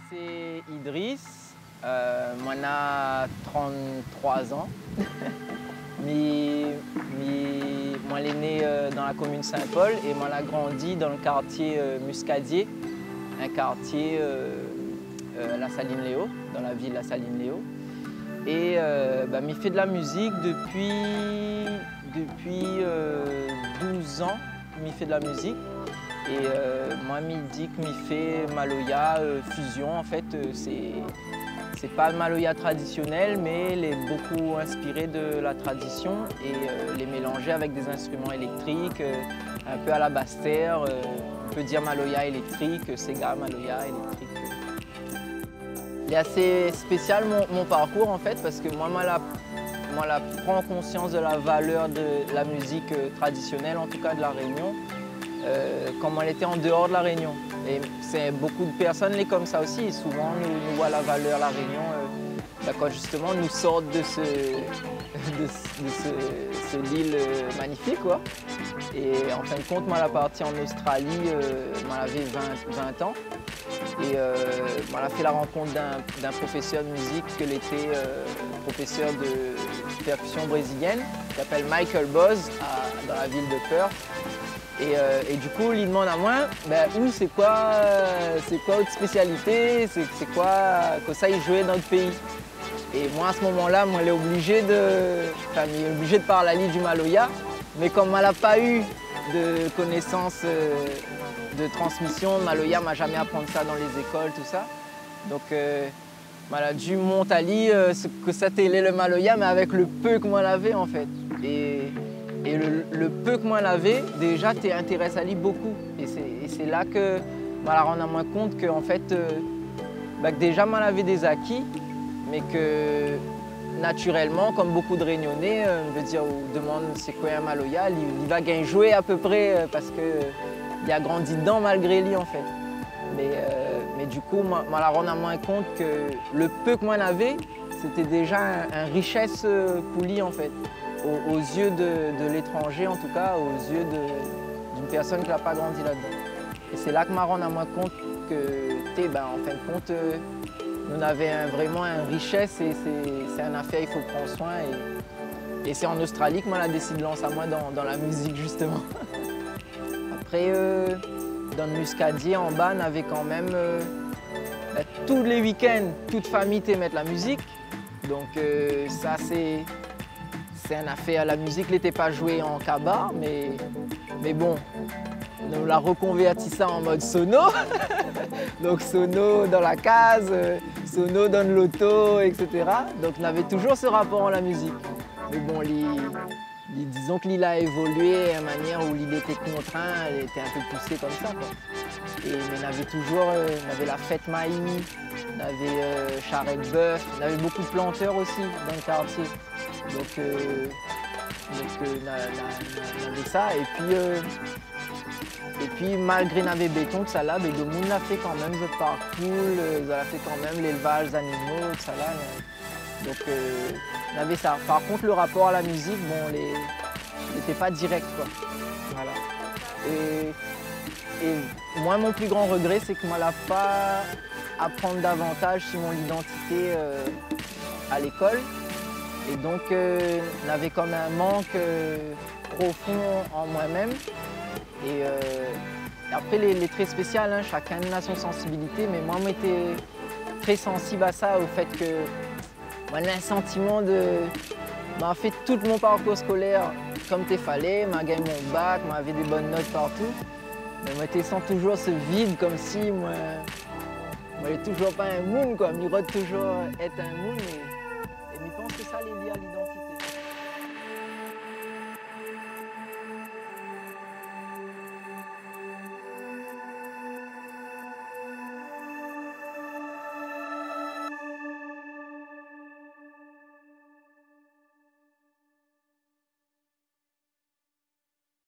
c'est Idriss, moi j'ai 33 ans. Moi je suis né dans la commune Saint-Paul et moi j'ai grandi dans le quartier Muscadier, un quartier La Saline-Léo, dans la ville La Saline-Léo. Et je fais de la musique depuis 12 ans, je fais de la musique. Et moi, je dis que je fais Maloya fusion. En fait, c'est pas le Maloya traditionnel, mais il est beaucoup inspiré de la tradition et les mélanger avec des instruments électriques, un peu à la basse-terre. On peut dire Maloya électrique, Sega Maloya électrique. Il est assez spécial mon parcours en fait, parce que moi, je prends conscience de la valeur de la musique traditionnelle, en tout cas de la Réunion. Comme elle était en dehors de la Réunion. Et beaucoup de personnes sont comme ça aussi. Souvent, nous voient la valeur de la Réunion quand justement nous sortent de cette île magnifique. Quoi. Et en fin de compte, moi, la partie en Australie, moi, j'avais 20 ans. Et moi, j'ai fait la rencontre d'un professeur de musique, qui était professeur de percussion brésilienne, qui s'appelle Michael Boz, dans la ville de Perth. Et du coup, il demande à moi, c'est quoi votre spécialité, c'est quoi que ça il jouait dans notre pays. Et moi, à ce moment-là, moi, il est obligé de parler du Maloya, mais comme elle n'a pas eu de connaissances de transmission, Maloya m'a jamais appris ça dans les écoles, tout ça. Donc, elle a dû monter à lire que c'était le Maloya, mais avec le peu que moi j'avais en fait. Et le peu que moi j'avais, déjà, t'intéresse à lire beaucoup. Et c'est là que je me rends moins compte que, en fait, que déjà, moi j'avais des acquis, mais que naturellement, comme beaucoup de Réunionnais, on veut dire, on demande c'est quoi un Maloya, il va gagner jouer à peu près parce qu'il a grandi dedans malgré lui en fait. Mais du coup, moi la rends moins compte que le peu que moi j'avais, c'était déjà une richesse pour lui en fait. Aux yeux de l'étranger en tout cas, aux yeux d'une personne qui n'a pas grandi là-dedans. Et c'est là que je me rends moins compte que, en fin de compte, nous avons vraiment une richesse et c'est une affaire, il faut prendre soin. Et c'est en Australie que moi j'ai décidé de lancer moi dans la musique justement. Après, dans le Muscadier en bas, on avait quand même tous les week-ends, toute famille mettre la musique. Donc ça c'est une affaire. La musique n'était pas jouée en cabas, mais bon, on l'a reconverti ça en mode sono. Donc sono dans la case, sono dans l'auto, etc. Donc on avait toujours ce rapport à la musique. Mais bon, disons que l'île a évolué à une manière où l'île était contraint, elle était un peu poussée comme ça. Quoi. Mais on avait toujours la fête maïs, on avait charrette bœuf, on avait beaucoup de planteurs aussi dans le quartier. Donc on avait ça. Et puis malgré n'avait béton, que ça là, le monde a fait quand même le parcours, ils a fait quand même l'élevage animaux, ça là. Donc on avait ça. Par contre le rapport à la musique, bon, il n'était pas direct quoi. Voilà. Et moi mon plus grand regret c'est que moi je n'ai pas apprendre davantage sur mon identité à l'école. Et donc on avait comme un manque profond en moi-même. Et après, les traits spéciaux, hein, chacun a son sensibilité, mais moi, j'étais très sensible à ça, au fait que moi, j'ai un sentiment de m'avoir fait tout mon parcours scolaire comme il fallait, j'ai gagné mon bac, j'avais des bonnes notes partout. Mais moi, je sens toujours ce vide, comme si moi, je n'étais toujours pas un moon, quoi. Je toujours être un moon, et je pense que ça, c'est lié à l'identité.